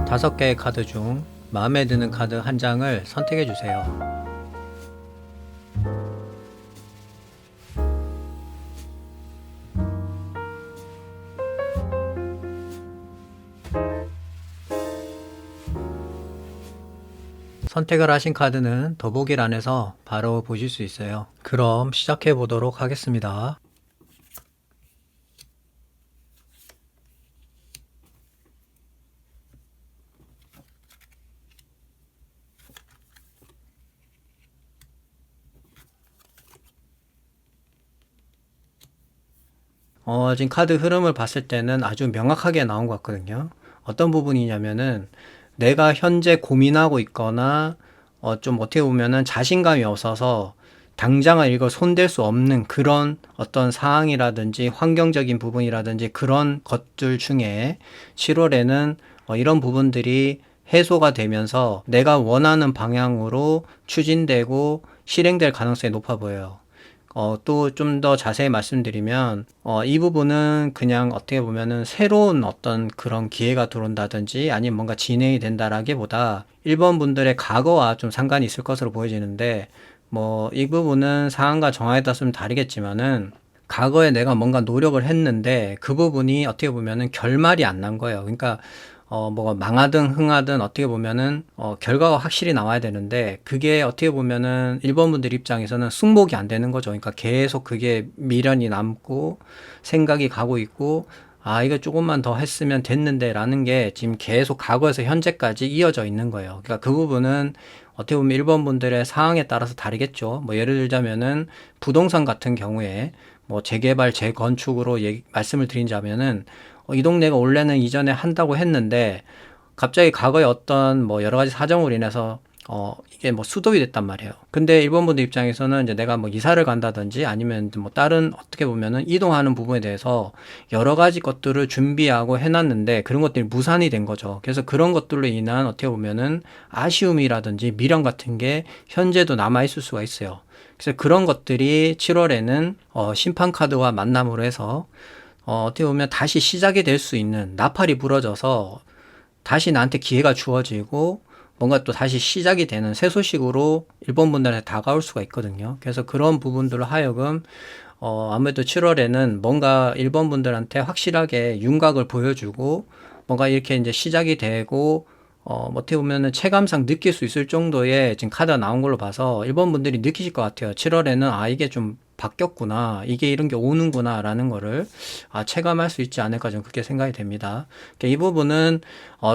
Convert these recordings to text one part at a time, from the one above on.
5개의 카드 중 마음에 드는 카드 한 장을 선택해 주세요. 선택을 하신 카드는 더보기란에서 바로 보실 수 있어요. 그럼 시작해 보도록 하겠습니다. 지금 카드 흐름을 봤을 때는 아주 명확하게 나온 것 같거든요. 어떤 부분이냐면은 내가 현재 고민하고 있거나 좀 어떻게 보면은 자신감이 없어서 당장은 이걸 손댈 수 없는 그런 어떤 상황이라든지 환경적인 부분이라든지 그런 것들 중에 7월에는 이런 부분들이 해소가 되면서 내가 원하는 방향으로 추진되고 실행될 가능성이 높아 보여요. 또 좀 더 자세히 말씀드리면, 이 부분은 그냥 어떻게 보면은 새로운 어떤 그런 기회가 들어온다든지 아니면 뭔가 진행이 된다라기보다 1번 분들의 과거와 좀 상관이 있을 것으로 보여지는데, 이 부분은 상황과 정황에 따라 좀 다르겠지만은, 과거에 내가 뭔가 노력을 했는데 그 부분이 어떻게 보면은 결말이 안 난 거예요. 그러니까 뭐가 망하든 흥하든 어떻게 보면은 결과가 확실히 나와야 되는데 그게 어떻게 보면은 일본 분들 입장에서는 승복이 안 되는 거죠. 그러니까 계속 그게 미련이 남고 생각이 가고 있고 이거 조금만 더 했으면 됐는데 라는 게 지금 계속 과거에서 현재까지 이어져 있는 거예요. 그러니까 그 부분은 어떻게 보면 일본 분들의 상황에 따라서 다르겠죠. 예를 들자면은 부동산 같은 경우에 재개발, 재건축으로 말씀을 드린다면은 이 동네가 원래는 이전에 한다고 했는데 갑자기 과거에 어떤 여러 가지 사정으로 인해서 이게 수도이 됐단 말이에요. 근데 일본 분들 입장에서는 이제 내가 이사를 간다든지 아니면 다른 어떻게 보면은 이동하는 부분에 대해서 여러 가지 것들을 준비하고 해놨는데 그런 것들이 무산이 된 거죠. 그래서 그런 것들로 인한 어떻게 보면은 아쉬움이라든지 미련 같은 게 현재도 남아있을 수가 있어요. 그래서 그런 것들이 7월에는 심판 카드와 만남으로 해서 어떻게 보면 다시 시작이 될 수 있는 나팔이 불어져서 다시 나한테 기회가 주어지고 뭔가 또 다시 시작이 되는 새 소식으로 일본 분들한테 다가올 수가 있거든요. 그래서 그런 부분들로 하여금 아무래도 7월에는 뭔가 일본 분들한테 확실하게 윤곽을 보여주고 뭔가 이렇게 이제 시작이 되고 어떻게 보면은 체감상 느낄 수 있을 정도의 지금 카드가 나온 걸로 봐서 일본 분들이 느끼실 것 같아요. 7월에는 이게 좀 바뀌었구나. 이게 이런 게 오는구나. 라는 거를 체감할 수 있지 않을까 좀 그렇게 생각이 됩니다. 그러니까 이 부분은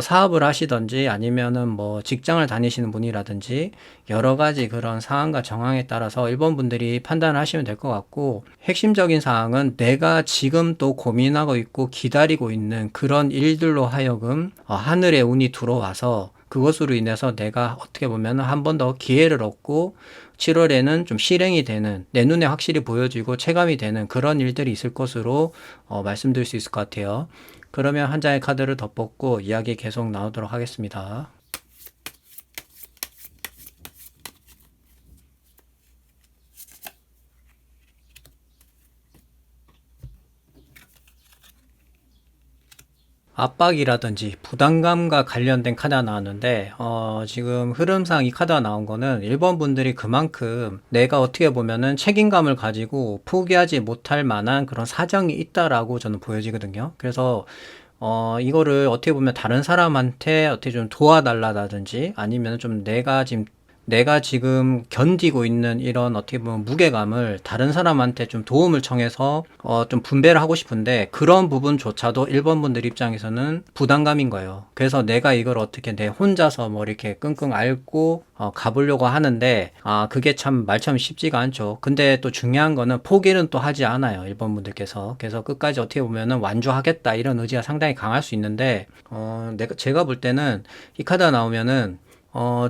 사업을 하시든지 아니면은 직장을 다니시는 분이라든지 여러 가지 그런 상황과 정황에 따라서 일본 분들이 판단을 하시면 될 것 같고 핵심적인 사항은 내가 지금 또 고민하고 있고 기다리고 있는 그런 일들로 하여금 하늘의 운이 들어와서 그것으로 인해서 내가 어떻게 보면 한 번 더 기회를 얻고 7월에는 좀 실행이 되는 내 눈에 확실히 보여지고 체감이 되는 그런 일들이 있을 것으로 말씀드릴 수 있을 것 같아요. 그러면 한 장의 카드를 더 뽑고 이야기 계속 나오도록 하겠습니다. 압박이라든지 부담감과 관련된 카드가 나왔는데 지금 흐름상 이 카드가 나온 거는 일본 분들이 그만큼 내가 어떻게 보면은 책임감을 가지고 포기하지 못할 만한 그런 사정이 있다라고 저는 보여지거든요. 그래서 이거를 어떻게 보면 다른 사람한테 어떻게 좀 도와달라든지 아니면 좀 내가 지금 견디고 있는 이런 어떻게 보면 무게감을 다른 사람한테 좀 도움을 청해서 좀 분배를 하고 싶은데 그런 부분조차도 일본 분들 입장에서는 부담감인 거예요. 그래서 내가 이걸 어떻게 내 혼자서 이렇게 끙끙 앓고 가보려고 하는데 그게 참 말처럼 쉽지가 않죠. 근데 또 중요한 거는 포기는 또 하지 않아요. 일본 분들께서. 그래서 끝까지 어떻게 보면은 완주하겠다 이런 의지가 상당히 강할 수 있는데 제가 볼 때는 이 카드가 나오면은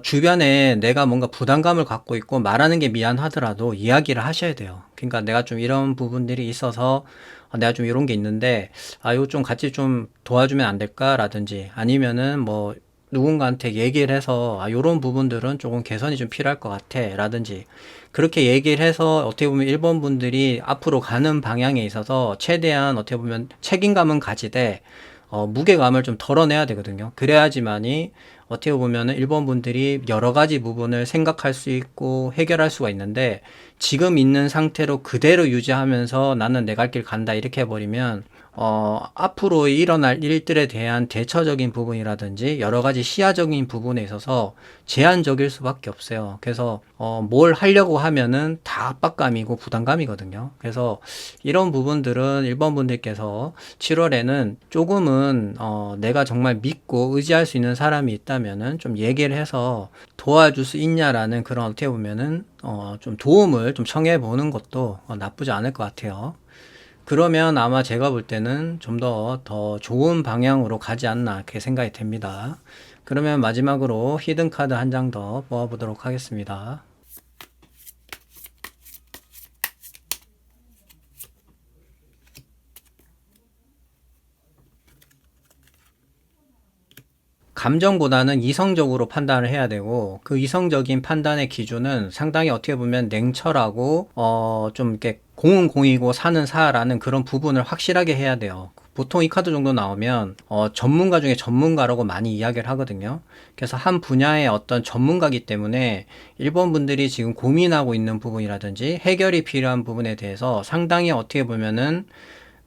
주변에 내가 뭔가 부담감을 갖고 있고 말하는 게 미안하더라도 이야기를 하셔야 돼요. 그러니까 내가 좀 이런 부분들이 있어서 내가 좀 이런 게 있는데 이거 좀 같이 좀 도와주면 안 될까라든지 아니면은 누군가한테 얘기를 해서 이런 부분들은 조금 개선이 좀 필요할 것 같아 라든지 그렇게 얘기를 해서 어떻게 보면 일본 분들이 앞으로 가는 방향에 있어서 최대한 어떻게 보면 책임감은 가지되 무게감을 좀 덜어내야 되거든요. 그래야지만이 어떻게 보면은 1번 분들이 여러 가지 부분을 생각할 수 있고 해결할 수가 있는데, 지금 있는 상태로 그대로 유지하면서 나는 내 갈 길 간다 이렇게 해버리면 앞으로 일어날 일들에 대한 대처적인 부분이라든지 여러 가지 시야적인 부분에 있어서 제한적일 수밖에 없어요. 그래서 뭘 하려고 하면은 다 압박감이고 부담감이거든요. 그래서 이런 부분들은 1번 분들께서 7월에는 조금은 내가 정말 믿고 의지할 수 있는 사람이 있다면은 좀 얘기를 해서 도와줄 수 있냐라는 그런, 어떻게 보면은 좀 도움을 좀 청해 보는 것도 나쁘지 않을 것 같아요. 그러면 아마 제가 볼 때는 좀 더 좋은 방향으로 가지 않나 그렇게 생각이 됩니다. 그러면 마지막으로 히든 카드 한 장 더 뽑아보도록 하겠습니다. 감정보다는 이성적으로 판단을 해야 되고, 그 이성적인 판단의 기준은 상당히 어떻게 보면 냉철하고 좀 이렇게 공은 공이고 사는 사라는 그런 부분을 확실하게 해야 돼요. 보통 이 카드 정도 나오면 전문가 중에 전문가라고 많이 이야기를 하거든요. 그래서 한 분야의 어떤 전문가이기 때문에 1번 분들이 지금 고민하고 있는 부분이라든지 해결이 필요한 부분에 대해서 상당히 어떻게 보면은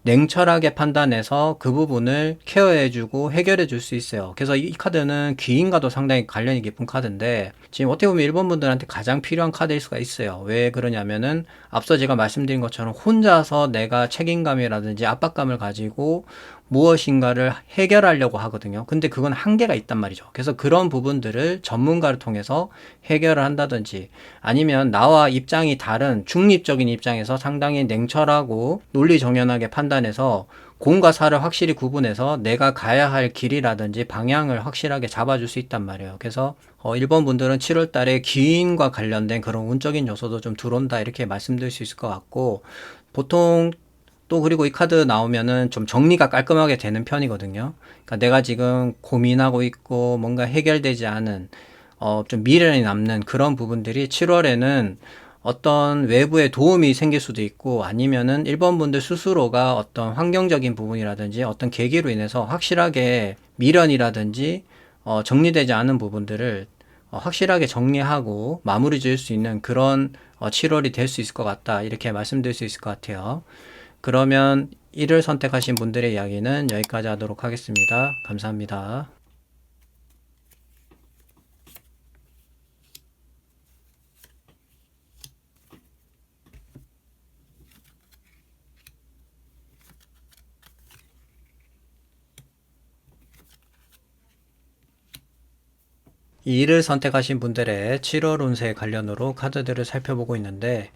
냉철하게 판단해서 그 부분을 케어해주고 해결해줄 수 있어요. 그래서 이 카드는 귀인과도 상당히 관련이 깊은 카드인데, 지금 어떻게 보면 1번 분들한테 가장 필요한 카드일 수가 있어요. 왜 그러냐면은 앞서 제가 말씀드린 것처럼 혼자서 내가 책임감이라든지 압박감을 가지고 무엇인가를 해결하려고 하거든요. 근데 그건 한계가 있단 말이죠. 그래서 그런 부분들을 전문가를 통해서 해결을 한다든지, 아니면 나와 입장이 다른 중립적인 입장에서 상당히 냉철하고 논리정연하게 판단해서 공과 사를 확실히 구분해서 내가 가야 할 길이라든지 방향을 확실하게 잡아줄 수 있단 말이에요. 그래서 1번 분들은 7월 달에 기인과 관련된 그런 운적인 요소도 좀 들어온다 이렇게 말씀드릴 수 있을 것 같고, 보통 또 그리고 이 카드 나오면은 좀 정리가 깔끔하게 되는 편이거든요. 그러니까 내가 지금 고민하고 있고 뭔가 해결되지 않은 좀 미련이 남는 그런 부분들이 7월에는 어떤 외부의 도움이 생길 수도 있고, 아니면은 1번 분들 스스로가 어떤 환경적인 부분이라든지 어떤 계기로 인해서 확실하게 미련이라든지 정리되지 않은 부분들을 확실하게 정리하고 마무리 지을 수 있는 그런 7월이 될 수 있을 것 같다 이렇게 말씀드릴 수 있을 것 같아요. 그러면 이를 선택하신 분들의 이야기는 여기까지 하도록 하겠습니다. 감사합니다. 이 일을 선택하신 분들의 7월 운세 관련으로 카드들을 살펴보고 있는데,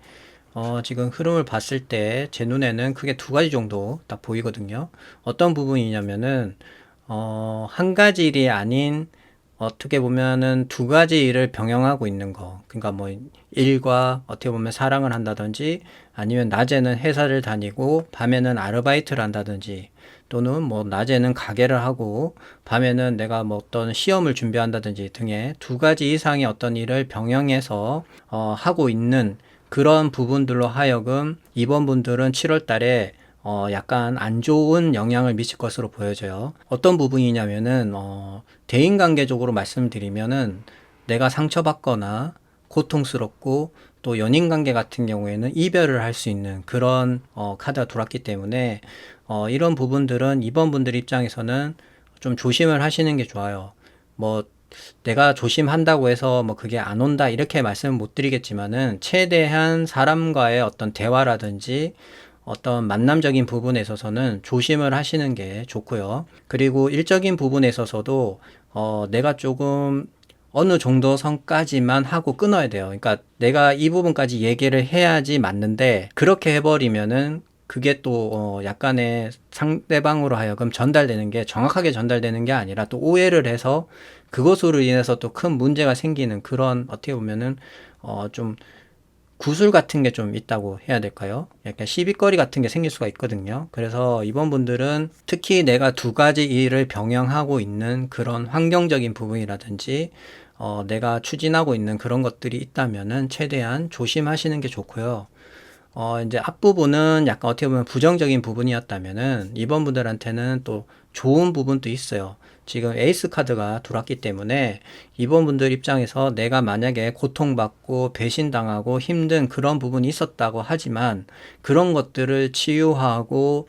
지금 흐름을 봤을 때 제 눈에는 크게 두 가지 정도 딱 보이거든요. 어떤 부분이냐면은, 한 가지 일이 아닌 어떻게 보면은 두 가지 일을 병행하고 있는 거. 그러니까 뭐 일과 어떻게 보면 사랑을 한다든지, 아니면 낮에는 회사를 다니고 밤에는 아르바이트를 한다든지, 또는 뭐 낮에는 가게를 하고 밤에는 내가 뭐 어떤 시험을 준비한다든지 등의 두 가지 이상의 어떤 일을 병행해서 하고 있는 그런 부분들로 하여금 이번 분들은 7월 달에 약간 안 좋은 영향을 미칠 것으로 보여져요. 어떤 부분이냐면은 대인관계적으로 말씀드리면은 내가 상처받거나 고통스럽고, 또 연인관계 같은 경우에는 이별을 할 수 있는 그런 카드가 들어왔기 때문에 이런 부분들은 이번 분들 입장에서는 좀 조심을 하시는 게 좋아요. 뭐 내가 조심한다고 해서 뭐 그게 안 온다 이렇게 말씀은 못 드리겠지만은, 최대한 사람과의 어떤 대화라든지 어떤 만남적인 부분에 있어서는 조심을 하시는 게 좋고요. 그리고 일적인 부분에 있어서도 내가 조금 어느 정도 선까지만 하고 끊어야 돼요. 그러니까 내가 이 부분까지 얘기를 해야지 맞는데, 그렇게 해버리면은 그게 또 약간의 상대방으로 하여금 전달되는 게, 정확하게 전달되는 게 아니라 또 오해를 해서 그것으로 인해서 또 큰 문제가 생기는 그런, 어떻게 보면은 좀 구술 같은 게 좀 있다고 해야 될까요? 약간 시비거리 같은 게 생길 수가 있거든요. 그래서 이번 분들은 특히 내가 두 가지 일을 병행하고 있는 그런 환경적인 부분이라든지 내가 추진하고 있는 그런 것들이 있다면은 최대한 조심하시는 게 좋고요. 이제 앞부분은 약간 어떻게 보면 부정적인 부분이었다면은 이번 분들한테는 또 좋은 부분도 있어요. 지금 에이스 카드가 들어왔기 때문에 이번 분들 입장에서 내가 만약에 고통받고 배신당하고 힘든 그런 부분이 있었다고 하지만 그런 것들을 치유하고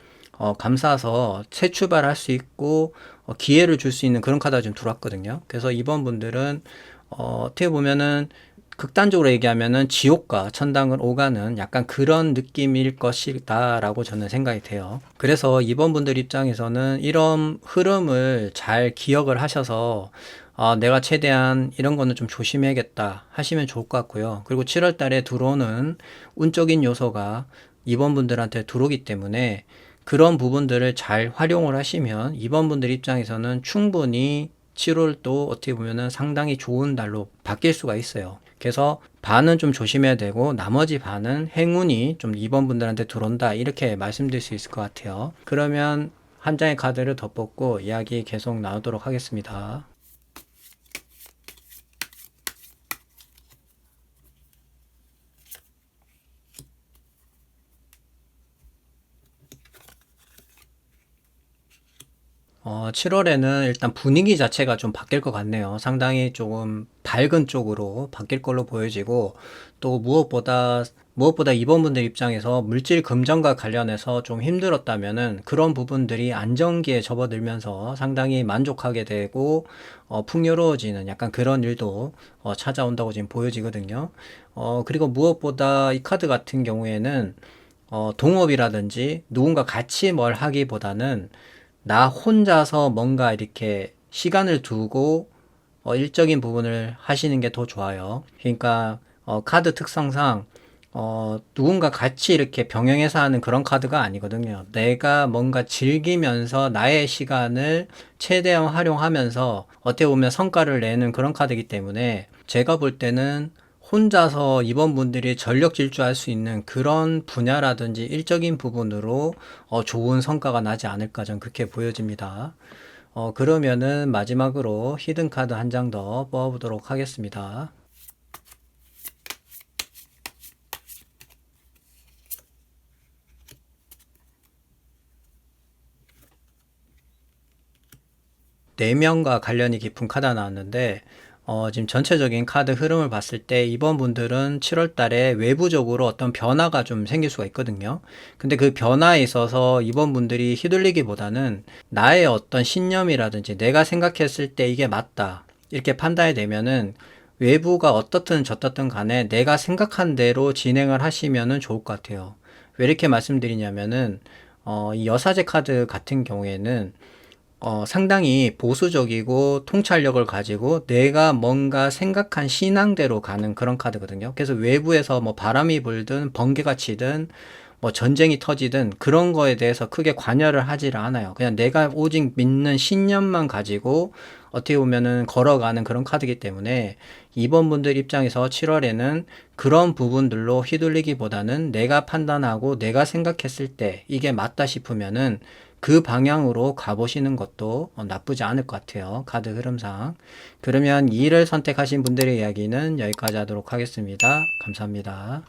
감싸서 새 출발할 수 있고 기회를 줄 수 있는 그런 카드가 좀 들어왔거든요. 그래서 이번 분들은 어떻게 보면은 극단적으로 얘기하면은 지옥과 천당을 오가는 약간 그런 느낌일 것이다라고 저는 생각이 돼요. 그래서 이번 분들 입장에서는 이런 흐름을 잘 기억을 하셔서 내가 최대한 이런 거는 좀 조심해야겠다 하시면 좋을 것 같고요. 그리고 7월 달에 들어오는 운적인 요소가 이번 분들한테 들어오기 때문에 그런 부분들을 잘 활용을 하시면 이번 분들 입장에서는 충분히 7월도 어떻게 보면은 상당히 좋은 달로 바뀔 수가 있어요. 그래서 반은 좀 조심해야 되고 나머지 반은 행운이 좀 이번 분들한테 들어온다 이렇게 말씀드릴 수 있을 것 같아요. 그러면 한 장의 카드를 더 뽑고 이야기 계속 나누도록 하겠습니다. 어, 7월에는 일단 분위기 자체가 좀 바뀔 것 같네요. 상당히 조금 밝은 쪽으로 바뀔 걸로 보여지고, 또 무엇보다 이번 분들 입장에서 물질 금전과 관련해서 좀 힘들었다면은 그런 부분들이 안정기에 접어들면서 상당히 만족하게 되고, 풍요로워지는 약간 그런 일도 찾아온다고 지금 보여지거든요. 그리고 무엇보다 이 카드 같은 경우에는 동업이라든지 누군가 같이 뭘 하기보다는 나 혼자서 뭔가 이렇게 시간을 두고 일적인 부분을 하시는 게 더 좋아요. 그러니까 카드 특성상 누군가 같이 이렇게 병행해서 하는 그런 카드가 아니거든요. 내가 뭔가 즐기면서 나의 시간을 최대한 활용하면서 어떻게 보면 성과를 내는 그런 카드이기 때문에 제가 볼 때는 혼자서 이번 분들이 전력 질주할 수 있는 그런 분야라든지 일적인 부분으로 좋은 성과가 나지 않을까 전 그렇게 보여집니다. 그러면은 마지막으로 히든 카드 한 장 더 뽑아보도록 하겠습니다. 네 명과 관련이 깊은 카드가 나왔는데 지금 전체적인 카드 흐름을 봤을 때 이번 분들은 7월 달에 외부적으로 어떤 변화가 좀 생길 수가 있거든요. 근데 그 변화에 있어서 이번 분들이 휘둘리기보다는 나의 어떤 신념이라든지 내가 생각했을 때 이게 맞다. 이렇게 판단이 되면은 외부가 어떻든 저떻든 간에 내가 생각한 대로 진행을 하시면은 좋을 것 같아요. 왜 이렇게 말씀드리냐면은 이 여사제 카드 같은 경우에는 상당히 보수적이고 통찰력을 가지고 내가 뭔가 생각한 신앙대로 가는 그런 카드거든요. 그래서 외부에서 뭐 바람이 불든 번개가 치든 뭐 전쟁이 터지든 그런 거에 대해서 크게 관여를 하지를 않아요. 그냥 내가 오직 믿는 신념만 가지고 어떻게 보면은 걸어가는 그런 카드이기 때문에 이번 분들 입장에서 7월에는 그런 부분들로 휘둘리기보다는 내가 판단하고 내가 생각했을 때 이게 맞다 싶으면은 그 방향으로 가보시는 것도 나쁘지 않을 것 같아요. 카드 흐름상. 그러면 2를 선택하신 분들의 이야기는 여기까지 하도록 하겠습니다. 감사합니다.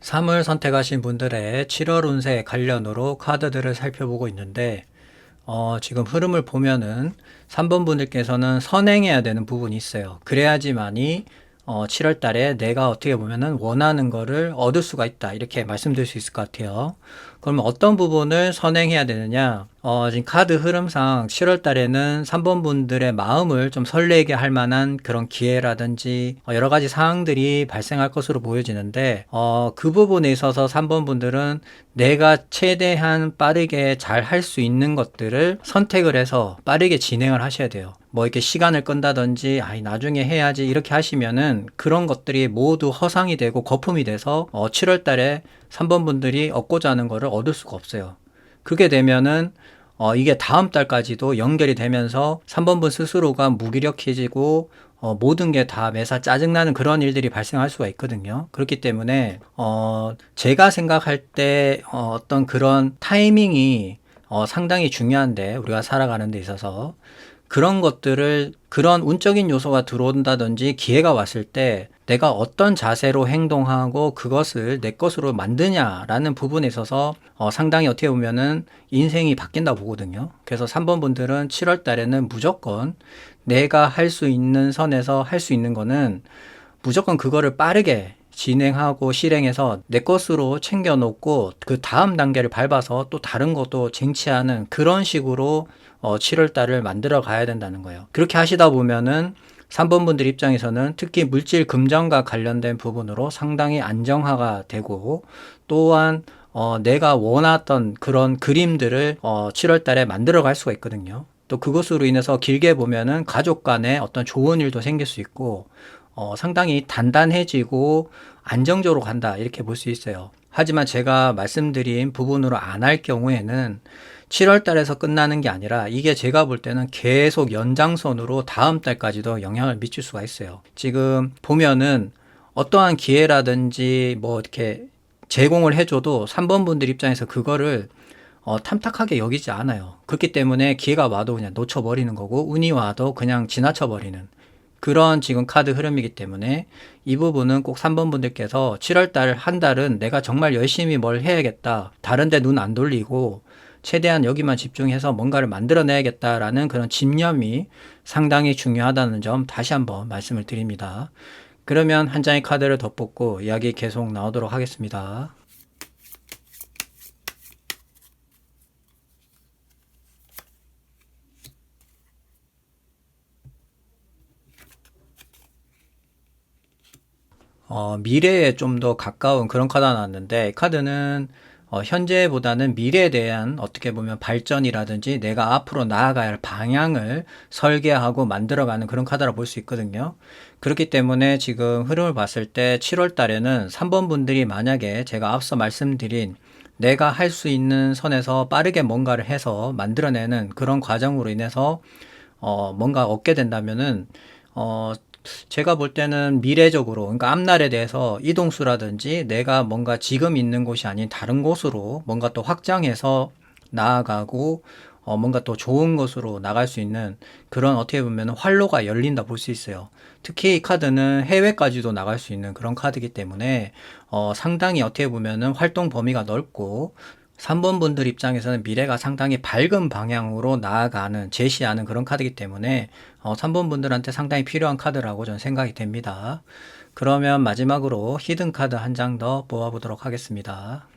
3을 선택하신 분들의 7월 운세 관련으로 카드들을 살펴보고 있는데, 지금 흐름을 보면은 3번 분들께서는 선행해야 되는 부분이 있어요. 그래야지만이 7월 달에 내가 어떻게 보면은 원하는 거를 얻을 수가 있다. 이렇게 말씀드릴 수 있을 것 같아요. 그러면 어떤 부분을 선행해야 되느냐? 지금 카드 흐름상 7월 달에는 3번 분들의 마음을 좀 설레게 할 만한 그런 기회라든지 여러 가지 상황들이 발생할 것으로 보여지는데, 그 부분에 있어서 3번 분들은 내가 최대한 빠르게 잘 할 수 있는 것들을 선택을 해서 빠르게 진행을 하셔야 돼요. 뭐 이렇게 시간을 끈다든지 아니 나중에 해야지 이렇게 하시면은 그런 것들이 모두 허상이 되고 거품이 돼서 7월 달에 3번 분들이 얻고자 하는 거를 얻을 수가 없어요. 그게 되면은 이게 다음 달까지도 연결이 되면서 3번 분 스스로가 무기력해지고 모든 게 다 매사 짜증나는 그런 일들이 발생할 수가 있거든요. 그렇기 때문에 제가 생각할 때 어떤 그런 타이밍이 상당히 중요한데, 우리가 살아가는 데 있어서. 그런 것들을, 그런 운적인 요소가 들어온다든지 기회가 왔을 때 내가 어떤 자세로 행동하고 그것을 내 것으로 만드냐라는 부분에 있어서 상당히 어떻게 보면은 인생이 바뀐다 보거든요. 그래서 3번 분들은 7월 달에는 무조건 내가 할 수 있는 선에서 할 수 있는 거는 무조건 그거를 빠르게 진행하고 실행해서 내 것으로 챙겨놓고 그 다음 단계를 밟아서 또 다른 것도 쟁취하는 그런 식으로 7월 달을 만들어 가야 된다는 거예요. 그렇게 하시다 보면은 3번 분들 입장에서는 특히 물질 금전과 관련된 부분으로 상당히 안정화가 되고, 또한 내가 원했던 그런 그림들을 7월 달에 만들어 갈 수가 있거든요. 또 그것으로 인해서 길게 보면은 가족 간에 어떤 좋은 일도 생길 수 있고, 상당히 단단해지고 안정적으로 간다, 이렇게 볼 수 있어요. 하지만 제가 말씀드린 부분으로 안 할 경우에는 7월 달에서 끝나는 게 아니라 이게 제가 볼 때는 계속 연장선으로 다음 달까지도 영향을 미칠 수가 있어요. 지금 보면은 어떠한 기회라든지 뭐 이렇게 제공을 해줘도 3번 분들 입장에서 그거를 탐탁하게 여기지 않아요. 그렇기 때문에 기회가 와도 그냥 놓쳐버리는 거고, 운이 와도 그냥 지나쳐버리는 그런 지금 카드 흐름이기 때문에 이 부분은 꼭 3번 분들께서 7월달 한 달은 내가 정말 열심히 뭘 해야겠다, 다른 데 눈 안 돌리고 최대한 여기만 집중해서 뭔가를 만들어내야겠다라는 그런 집념이 상당히 중요하다는 점 다시 한번 말씀을 드립니다. 그러면 한 장의 카드를 더 뽑고 이야기 계속 나오도록 하겠습니다. 미래에 좀 더 가까운 그런 카드가 나왔는데, 이 카드는 현재보다는 미래에 대한 어떻게 보면 발전이라든지 내가 앞으로 나아가야 할 방향을 설계하고 만들어가는 그런 카드라 볼 수 있거든요. 그렇기 때문에 지금 흐름을 봤을 때 7월 달에는 3번 분들이 만약에 제가 앞서 말씀드린 내가 할 수 있는 선에서 빠르게 뭔가를 해서 만들어내는 그런 과정으로 인해서 뭔가 얻게 된다면은 제가 볼 때는 미래적으로, 그러니까 앞날에 대해서 이동수라든지 내가 뭔가 지금 있는 곳이 아닌 다른 곳으로 뭔가 또 확장해서 나아가고 뭔가 또 좋은 곳으로 나갈 수 있는 그런 어떻게 보면 활로가 열린다 볼 수 있어요. 특히 이 카드는 해외까지도 나갈 수 있는 그런 카드이기 때문에 상당히 어떻게 보면은 활동 범위가 넓고, 3번 분들 입장에서는 미래가 상당히 밝은 방향으로 나아가는, 제시하는 그런 카드이기 때문에 3번 분들한테 상당히 필요한 카드라고 저는 생각이 됩니다. 그러면 마지막으로 히든 카드 한 장 더 뽑아보도록 하겠습니다.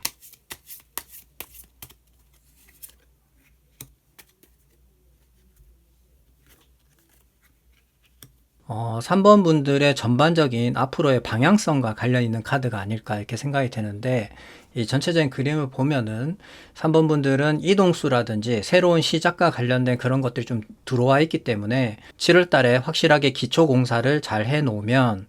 3번 분들의 전반적인 앞으로의 방향성과 관련 있는 카드가 아닐까 이렇게 생각이 되는데, 이 전체적인 그림을 보면은 3번 분들은 이동수라든지 새로운 시작과 관련된 그런 것들이 좀 들어와 있기 때문에 7월 달에 확실하게 기초 공사를 잘 해 놓으면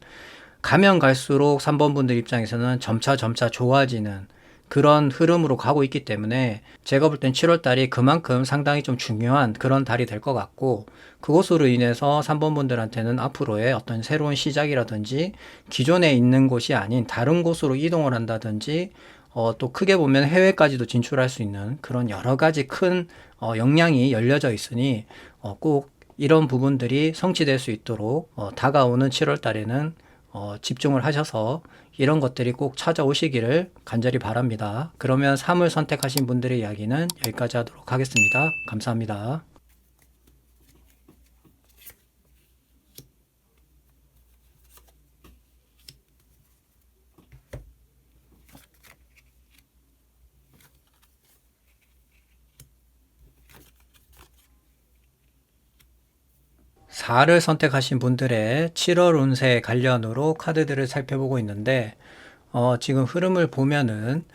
가면 갈수록 3번 분들 입장에서는 점차 좋아지는 그런 흐름으로 가고 있기 때문에 제가 볼 땐 7월 달이 그만큼 상당히 좀 중요한 그런 달이 될 것 같고, 그것으로 인해서 3번 분들한테는 앞으로의 어떤 새로운 시작이라든지 기존에 있는 곳이 아닌 다른 곳으로 이동을 한다든지 또 크게 보면 해외까지도 진출할 수 있는 그런 여러 가지 큰 역량이 열려져 있으니 꼭 이런 부분들이 성취될 수 있도록 다가오는 7월 달에는 집중을 하셔서 이런 것들이 꼭 찾아오시기를 간절히 바랍니다. 그러면 3을 선택하신 분들의 이야기는 여기까지 하도록 하겠습니다. 감사합니다. 사 4를 선택하신 분들의 7월 운세 관련으로 카드들을 살펴보고 있는데, 지금 흐름을 보면은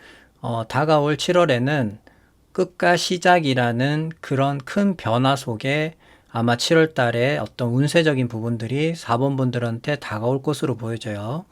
다가올 7월에는 끝과 시작이라는 그런 큰 변화 속에 아마 7월 달에 어떤 운세적인 부분들이 4번 분들한테 다가올 것으로 보여져요.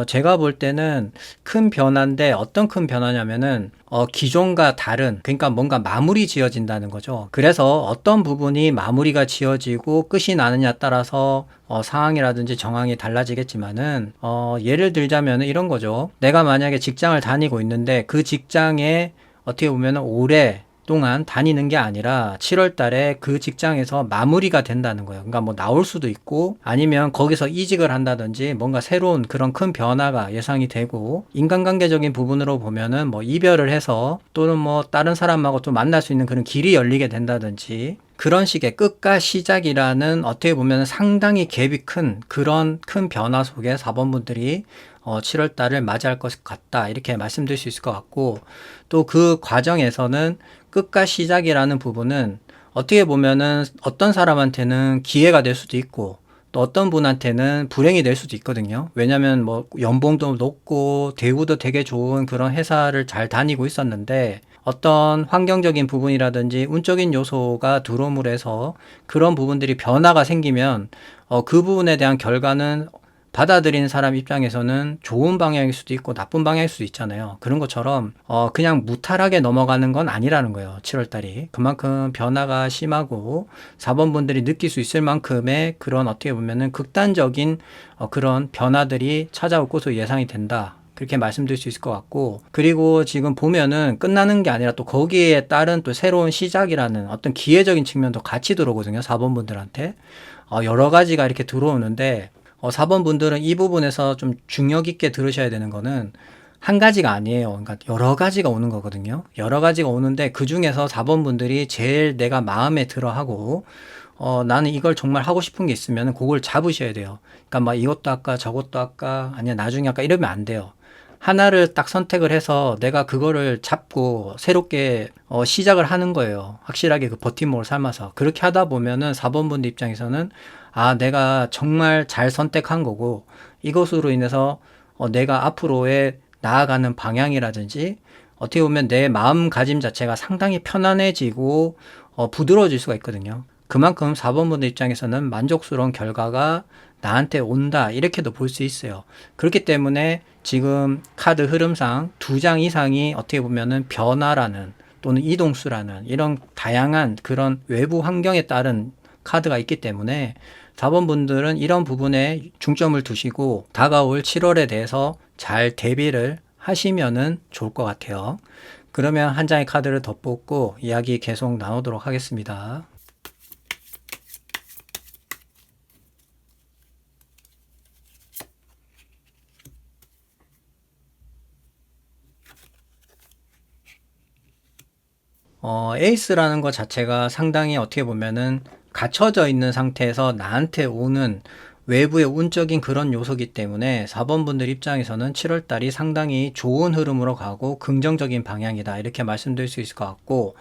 제가 볼 때는 큰 변화인데, 어떤 큰 변화냐면은 기존과 다른, 그러니까 뭔가 마무리 지어진다는 거죠. 그래서 어떤 부분이 마무리가 지어지고 끝이 나느냐 따라서 상황이라든지 정황이 달라지겠지만은 예를 들자면 이런 거죠. 내가 만약에 직장을 다니고 있는데 그 직장에 어떻게 보면 오래 동안 다니는 게 아니라 7월 달에 그 직장에서 마무리가 된다는 거예요. 그러니까 뭐 나올 수도 있고 아니면 거기서 이직을 한다든지 뭔가 새로운 그런 큰 변화가 예상이 되고, 인간관계적인 부분으로 보면은 뭐 이별을 해서 또는 뭐 다른 사람하고 또 만날 수 있는 그런 길이 열리게 된다든지, 그런 식의 끝과 시작이라는 어떻게 보면 상당히 갭이 큰 그런 큰 변화 속에 4번 분들이 7월 달을 맞이할 것 같다, 이렇게 말씀드릴 수 있을 것 같고, 또 그 과정에서는 끝과 시작이라는 부분은 어떻게 보면은 어떤 사람한테는 기회가 될 수도 있고 또 어떤 분한테는 불행이 될 수도 있거든요. 왜냐면 뭐 연봉도 높고 대우도 되게 좋은 그런 회사를 잘 다니고 있었는데 어떤 환경적인 부분이라든지 운적인 요소가 들어옴으로 해서 그런 부분들이 변화가 생기면 그 부분에 대한 결과는 받아들이는 사람 입장에서는 좋은 방향일 수도 있고 나쁜 방향일 수도 있잖아요. 그런 것처럼 그냥 무탈하게 넘어가는 건 아니라는 거예요. 7월 달이 그만큼 변화가 심하고 4번 분들이 느낄 수 있을 만큼의 그런 어떻게 보면은 극단적인 그런 변화들이 찾아올 것으로 예상이 된다, 그렇게 말씀드릴 수 있을 것 같고, 그리고 지금 보면은 끝나는 게 아니라 또 거기에 따른 또 새로운 시작이라는 어떤 기회적인 측면도 같이 들어오거든요. 4번 분들한테 여러 가지가 이렇게 들어오는데 4번 분들은 이 부분에서 좀 중요 깊게 들으셔야 되는 거는 한 가지가 아니에요. 그러니까 여러 가지가 오는 거거든요. 여러 가지가 오는데 그 중에서 4번 분들이 제일 내가 마음에 들어 하고 나는 이걸 정말 하고 싶은 게 있으면 그걸 잡으셔야 돼요. 그러니까 막 이것도 할까 저것도 할까 아니야 나중에 할까 이러면 안 돼요. 하나를 딱 선택을 해서 내가 그거를 잡고 새롭게 시작을 하는 거예요. 확실하게 그 버팀목을 삼아서. 그렇게 하다 보면은 4번 분들 입장에서는 내가 정말 잘 선택한 거고 이것으로 인해서 내가 앞으로의 나아가는 방향이라든지 어떻게 보면 내 마음가짐 자체가 상당히 편안해지고 부드러워질 수가 있거든요. 그만큼 4번 분들 입장에서는 만족스러운 결과가 나한테 온다, 이렇게도 볼 수 있어요. 그렇기 때문에 지금 카드 흐름상 2장 이상이 어떻게 보면은 변화라는 또는 이동수라는 이런 다양한 그런 외부 환경에 따른 카드가 있기 때문에 4번 분들은 이런 부분에 중점을 두시고 다가올 7월에 대해서 잘 대비를 하시면은 좋을 것 같아요. 그러면 한 장의 카드를 더 뽑고 이야기 계속 나누도록 하겠습니다. 에이스라는 것 자체가 상당히 어떻게 보면은 갇혀져 있는 상태에서 나한테 오는 외부의 운적인 그런 요소기 때문에 4번 분들 입장에서는 7월 달이 상당히 좋은 흐름으로 가고 긍정적인 방향이다, 이렇게 말씀드릴 수 있을 것 같고,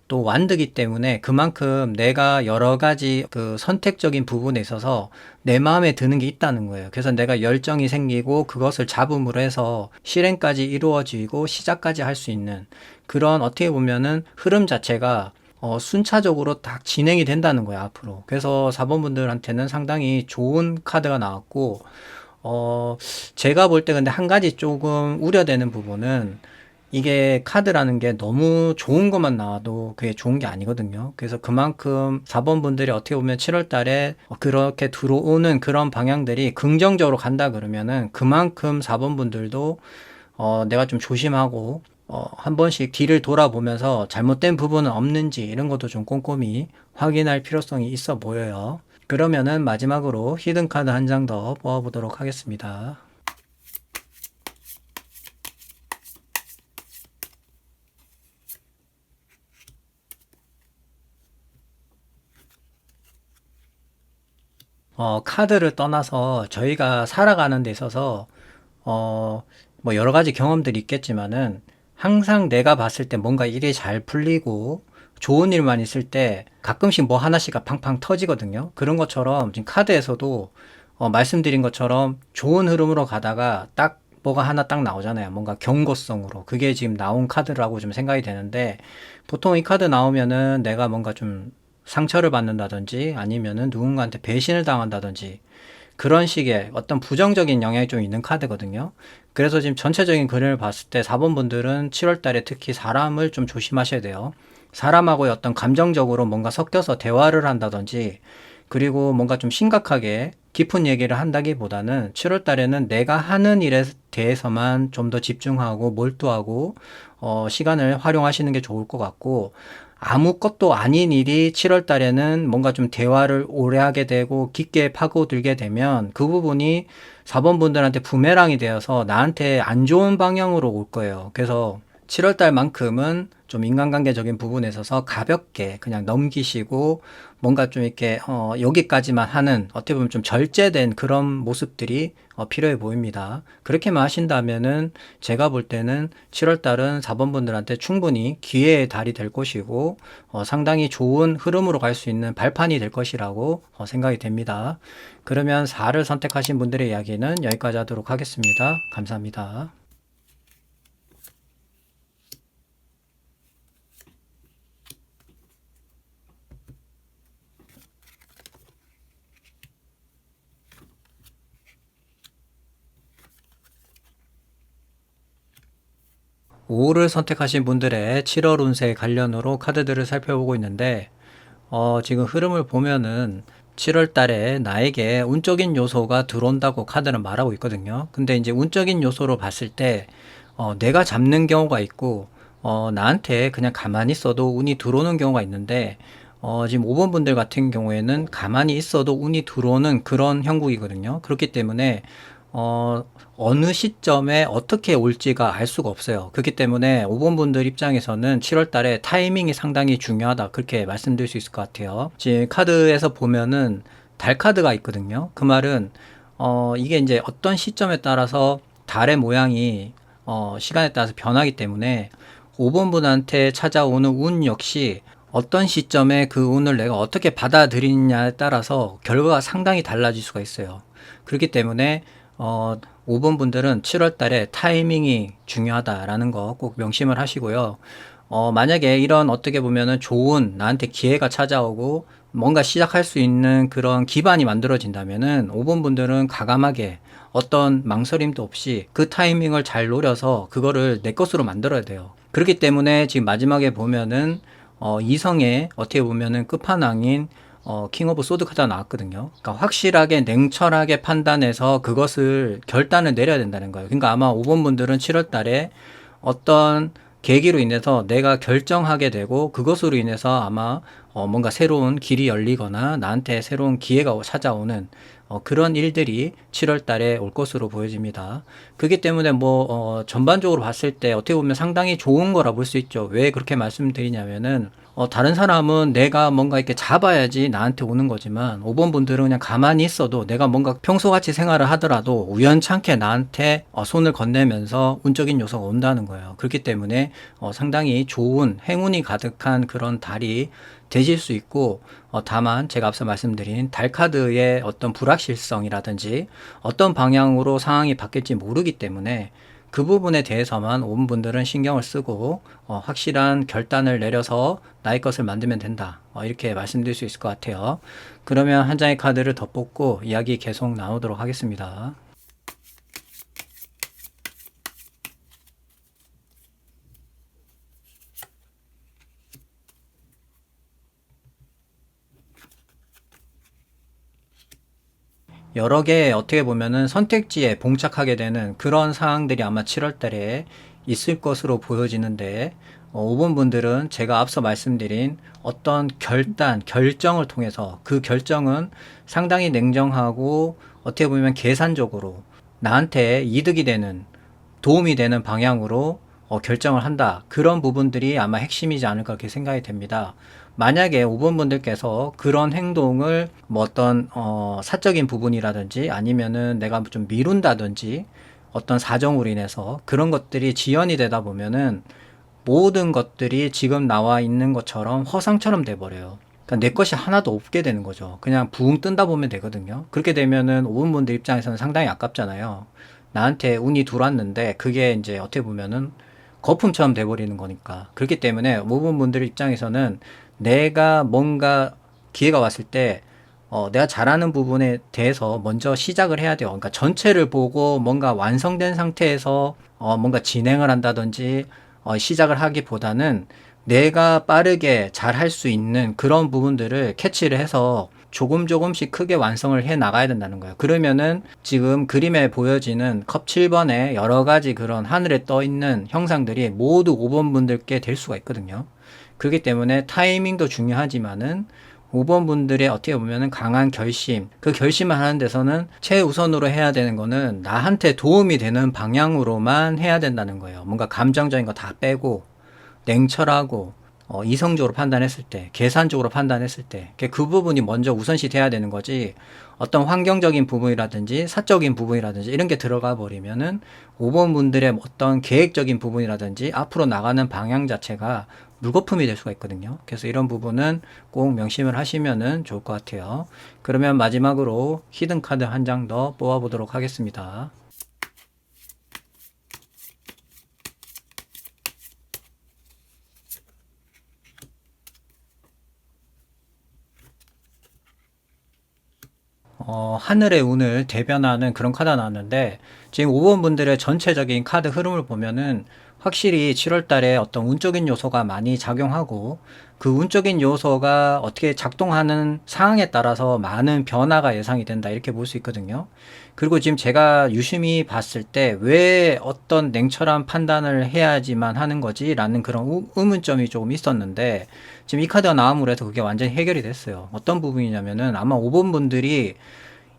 또 완드기 때문에 그만큼 내가 여러 가지 그 선택적인 부분에 있어서 내 마음에 드는 게 있다는 거예요. 그래서 내가 열정이 생기고 그것을 잡음으로 해서 실행까지 이루어지고 시작까지 할 수 있는 그런 어떻게 보면은 흐름 자체가 순차적으로 딱 진행이 된다는 거예요, 앞으로. 그래서 4번 분들한테는 상당히 좋은 카드가 나왔고, 제가 볼 때 근데 한 가지 조금 우려되는 부분은 이게 카드라는 게 너무 좋은 것만 나와도 그게 좋은 게 아니거든요. 그래서 그만큼 4번 분들이 어떻게 보면 7월 달에 그렇게 들어오는 그런 방향들이 긍정적으로 간다 그러면은 그만큼 4번 분들도 내가 좀 조심하고 한 번씩 뒤를 돌아보면서 잘못된 부분은 없는지 이런 것도 좀 꼼꼼히 확인할 필요성이 있어 보여요. 그러면은 마지막으로 히든카드 한 장 더 뽑아보도록 하겠습니다. 카드를 떠나서 저희가 살아가는 데 있어서 뭐 여러 가지 경험들이 있겠지만은 항상 내가 봤을 때 뭔가 일이 잘 풀리고 좋은 일만 있을 때 가끔씩 뭐 하나씩 팡팡 터지거든요. 그런 것처럼 지금 카드에서도 말씀드린 것처럼 좋은 흐름으로 가다가 딱 뭐가 하나 딱 나오잖아요. 뭔가 경고성으로. 그게 지금 나온 카드라고 좀 생각이 되는데, 보통 이 카드 나오면은 내가 뭔가 좀 상처를 받는다든지 아니면은 누군가한테 배신을 당한다든지 그런 식의 어떤 부정적인 영향이 좀 있는 카드거든요. 그래서 지금 전체적인 그림을 봤을 때 4번 분들은 7월 달에 특히 사람을 좀 조심하셔야 돼요. 사람하고의 어떤 감정적으로 뭔가 섞여서 대화를 한다든지 그리고 뭔가 좀 심각하게 깊은 얘기를 한다기보다는 7월 달에는 내가 하는 일에 대해서만 좀 더 집중하고 몰두하고 시간을 활용하시는 게 좋을 것 같고, 아무것도 아닌 일이 7월 달에는 뭔가 좀 대화를 오래 하게 되고 깊게 파고들게 되면 그 부분이 4번 분들한테 부메랑이 되어서 나한테 안 좋은 방향으로 올 거예요. 그래서 7월 달만큼은 좀 인간관계적인 부분에 있어서 가볍게 그냥 넘기시고 뭔가 좀 이렇게 여기까지만 하는, 어떻게 보면 좀 절제된 그런 모습들이 필요해 보입니다. 그렇게만 하신다면은 제가 볼 때는 7월 달은 4번 분들한테 충분히 기회의 달이 될 것이고 상당히 좋은 흐름으로 갈 수 있는 발판이 될 것이라고 생각이 됩니다. 그러면 4를 선택하신 분들의 이야기는 여기까지 하도록 하겠습니다. 감사합니다. 5를 선택하신 분들의 7월 운세 관련으로 카드들을 살펴보고 있는데, 지금 흐름을 보면은 7월 달에 나에게 운적인 요소가 들어온다고 카드는 말하고 있거든요. 근데 이제 운적인 요소로 봤을 때, 내가 잡는 경우가 있고, 나한테 그냥 가만히 있어도 운이 들어오는 경우가 있는데, 지금 5번 분들 같은 경우에는 가만히 있어도 운이 들어오는 그런 형국이거든요. 그렇기 때문에, 어느 시점에 어떻게 올지가 알 수가 없어요. 그렇기 때문에 5번 분들 입장에서는 7월 달에 타이밍이 상당히 중요하다, 그렇게 말씀드릴 수 있을 것 같아요. 지금 카드에서 보면은 달 카드가 있거든요. 그 말은 이게 이제 어떤 시점에 따라서 달의 모양이 시간에 따라서 변하기 때문에 5번 분한테 찾아오는 운 역시 어떤 시점에 그 운을 내가 어떻게 받아들이냐에 따라서 결과가 상당히 달라질 수가 있어요. 그렇기 때문에 5번 분들은 7월 달에 타이밍이 중요하다라는 거 꼭 명심을 하시고요. 만약에 이런 어떻게 보면은 좋은 나한테 기회가 찾아오고 뭔가 시작할 수 있는 그런 기반이 만들어진다면은 5번 분들은 과감하게 어떤 망설임도 없이 그 타이밍을 잘 노려서 그거를 내 것으로 만들어야 돼요. 그렇기 때문에 지금 마지막에 보면은 이성의 어떻게 보면은 끝판왕인 킹 오브 소드 카드가 나왔거든요. 그러니까 확실하게 냉철하게 판단해서 그것을 결단을 내려야 된다는 거예요. 그러니까 아마 5번 분들은 7월 달에 어떤 계기로 인해서 내가 결정하게 되고 그것으로 인해서 아마 뭔가 새로운 길이 열리거나 나한테 새로운 기회가 찾아오는 그런 일들이 7월 달에 올 것으로 보여집니다. 그렇기 때문에 전반적으로 봤을 때 어떻게 보면 상당히 좋은 거라 볼 수 있죠. 왜 그렇게 말씀드리냐면은 다른 사람은 내가 뭔가 이렇게 잡아야지 나한테 오는 거지만 5번 분들은 그냥 가만히 있어도 내가 뭔가 평소같이 생활을 하더라도 우연찮게 나한테 손을 건네면서 운적인 요소가 온다는 거예요. 그렇기 때문에 상당히 좋은 행운이 가득한 그런 달이 되실 수 있고, 다만 제가 앞서 말씀드린 달 카드의 어떤 불확실성이라든지 어떤 방향으로 상황이 바뀔지 모르기 때문에 그 부분에 대해서만 온 분들은 신경을 쓰고 확실한 결단을 내려서 나의 것을 만들면 된다, 이렇게 말씀드릴 수 있을 것 같아요. 그러면 한 장의 카드를 더 뽑고 이야기 계속 나누도록 하겠습니다. 여러 개의 어떻게 보면은 선택지에 봉착하게 되는 그런 상황들이 아마 7월 달에 있을 것으로 보여지는데, 5번 분들은 제가 앞서 말씀드린 어떤 결정을 통해서 그 결정은 상당히 냉정하고 어떻게 보면 계산적으로 나한테 이득이 되는, 도움이 되는 방향으로 결정을 한다. 그런 부분들이 아마 핵심이지 않을까 그렇게 생각이 됩니다. 만약에 5번 분들께서 그런 행동을 어떤 사적인 부분이라든지 아니면은 내가 좀 미룬다든지 어떤 사정으로 인해서 그런 것들이 지연이 되다 보면은 모든 것들이 지금 나와 있는 것처럼 허상처럼 돼버려요. 그러니까 내 것이 하나도 없게 되는 거죠. 그냥 붕 뜬다 보면 되거든요. 그렇게 되면은 5번 분들 입장에서는 상당히 아깝잖아요. 나한테 운이 들어왔는데 그게 이제 어떻게 보면은 거품처럼 돼버리는 거니까. 그렇기 때문에 5번 분들 입장에서는 내가 뭔가 기회가 왔을 때 내가 잘하는 부분에 대해서 먼저 시작을 해야 돼요. 그러니까 전체를 보고 뭔가 완성된 상태에서 뭔가 진행을 한다든지 시작을 하기보다는 내가 빠르게 잘 할 수 있는 그런 부분들을 캐치를 해서 조금씩 크게 완성을 해 나가야 된다는 거예요. 그러면은 지금 그림에 보여지는 컵 7번에 여러 가지 그런 하늘에 떠 있는 형상들이 모두 5번 분들께 될 수가 있거든요. 그렇기 때문에 타이밍도 중요하지만은 5번 분들의 어떻게 보면은 강한 결심, 그 결심을 하는 데서는 최우선으로 해야 되는 거는 나한테 도움이 되는 방향으로만 해야 된다는 거예요. 뭔가 감정적인 거 다 빼고 냉철하고 이성적으로 판단했을 때, 계산적으로 판단했을 때, 그 부분이 먼저 우선시 돼야 되는 거지, 어떤 환경적인 부분이라든지, 사적인 부분이라든지, 이런 게 들어가 버리면은, 5번 분들의 어떤 계획적인 부분이라든지, 앞으로 나가는 방향 자체가 물거품이 될 수가 있거든요. 그래서 이런 부분은 꼭 명심을 하시면은 좋을 것 같아요. 그러면 마지막으로 히든카드 한 장 더 뽑아보도록 하겠습니다. 하늘의 운을 대변하는 그런 카드가 나왔는데, 지금 5번 분들의 전체적인 카드 흐름을 보면은 확실히 7월 달에 어떤 운적인 요소가 많이 작용하고, 그 운적인 요소가 어떻게 작동하는 상황에 따라서 많은 변화가 예상이 된다, 이렇게 볼 수 있거든요. 그리고 지금 제가 유심히 봤을 때 왜 어떤 냉철한 판단을 해야지만 하는 거지? 라는 그런 의문점이 조금 있었는데, 지금 이 카드가 나옴으로 해서 그게 완전히 해결이 됐어요. 어떤 부분이냐면은 아마 5번 분들이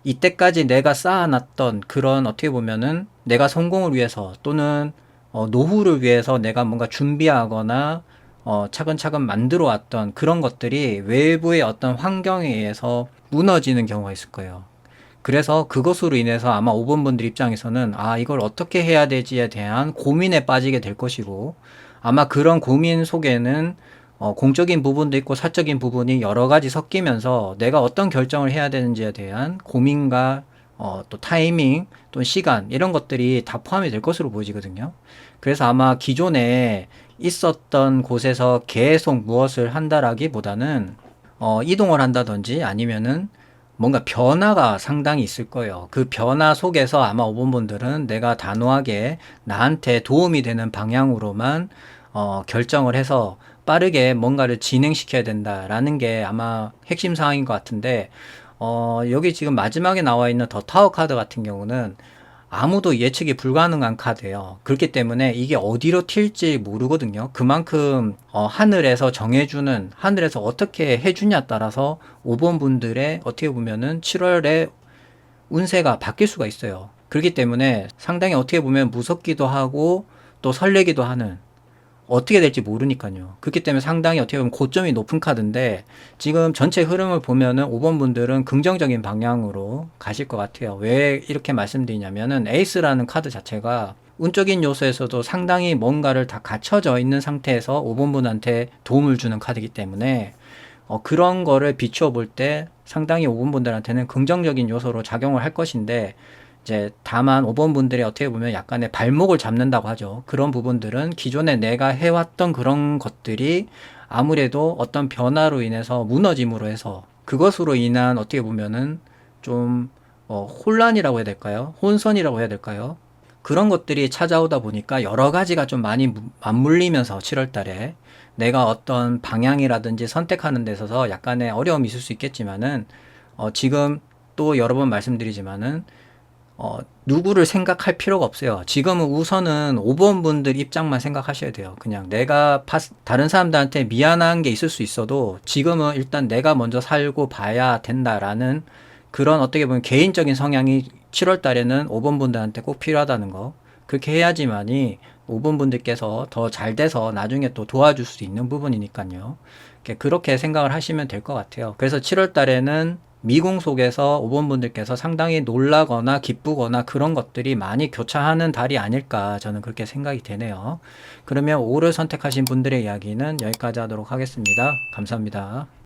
이때까지 내가 쌓아놨던 그런 어떻게 보면은 내가 성공을 위해서 또는 노후를 위해서 내가 뭔가 준비하거나 차근차근 만들어 왔던 그런 것들이 외부의 어떤 환경에 의해서 무너지는 경우가 있을 거예요. 그래서 그것으로 인해서 아마 5번 분들 입장에서는 이걸 어떻게 해야 되지에 대한 고민에 빠지게 될 것이고, 아마 그런 고민 속에는 공적인 부분도 있고 사적인 부분이 여러 가지 섞이면서 내가 어떤 결정을 해야 되는지에 대한 고민과 또 타이밍, 또 시간, 이런 것들이 다 포함이 될 것으로 보여지거든요. 그래서 아마 기존에 있었던 곳에서 계속 무엇을 한다라기보다는 이동을 한다든지 아니면은 뭔가 변화가 상당히 있을 거예요. 그 변화 속에서 아마 5번 분들은 내가 단호하게 나한테 도움이 되는 방향으로만 결정을 해서 빠르게 뭔가를 진행시켜야 된다라는 게 아마 핵심 사항인 것 같은데, 여기 지금 마지막에 나와 있는 더 타워 카드 같은 경우는 아무도 예측이 불가능한 카드예요. 그렇기 때문에 이게 어디로 튈지 모르거든요. 그만큼 하늘에서 정해주는, 하늘에서 어떻게 해주냐 따라서 5번 분들의 어떻게 보면은 7월에 운세가 바뀔 수가 있어요. 그렇기 때문에 상당히 어떻게 보면 무섭기도 하고 또 설레기도 하는, 어떻게 될지 모르니까요. 그렇기 때문에 상당히 어떻게 보면 고점이 높은 카드인데, 지금 전체 흐름을 보면은 5번 분들은 긍정적인 방향으로 가실 것 같아요. 왜 이렇게 말씀드리냐면은 에이스라는 카드 자체가 운적인 요소에서도 상당히 뭔가를 다 갖춰져 있는 상태에서 5번 분한테 도움을 주는 카드이기 때문에 그런 거를 비추어 볼 때 상당히 5번 분들한테는 긍정적인 요소로 작용을 할 것인데, 이제 다만 5번 분들이 어떻게 보면 약간의 발목을 잡는다고 하죠. 그런 부분들은 기존에 내가 해왔던 그런 것들이 아무래도 어떤 변화로 인해서 무너짐으로 해서 그것으로 인한 어떻게 보면은 좀 혼란이라고 해야 될까요? 혼선이라고 해야 될까요? 그런 것들이 찾아오다 보니까 여러 가지가 좀 많이 맞물리면서 7월 달에 내가 어떤 방향이라든지 선택하는 데 있어서 약간의 어려움이 있을 수 있겠지만은 지금 또 여러 번 말씀드리지만은 누구를 생각할 필요가 없어요. 지금은 우선은 5번 분들 입장만 생각하셔야 돼요. 그냥 내가 다른 사람들한테 미안한 게 있을 수 있어도 지금은 일단 내가 먼저 살고 봐야 된다라는 그런 어떻게 보면 개인적인 성향이 7월 달에는 5번 분들한테 꼭 필요하다는 거. 그렇게 해야지만이 5번 분들께서 더 잘 돼서 나중에 또 도와줄 수 있는 부분이니까요. 그렇게 생각을 하시면 될 것 같아요. 그래서 7월 달에는 미궁 속에서 5번 분들께서 상당히 놀라거나 기쁘거나 그런 것들이 많이 교차하는 달이 아닐까, 저는 그렇게 생각이 되네요. 그러면 5를 선택하신 분들의 이야기는 여기까지 하도록 하겠습니다. 감사합니다.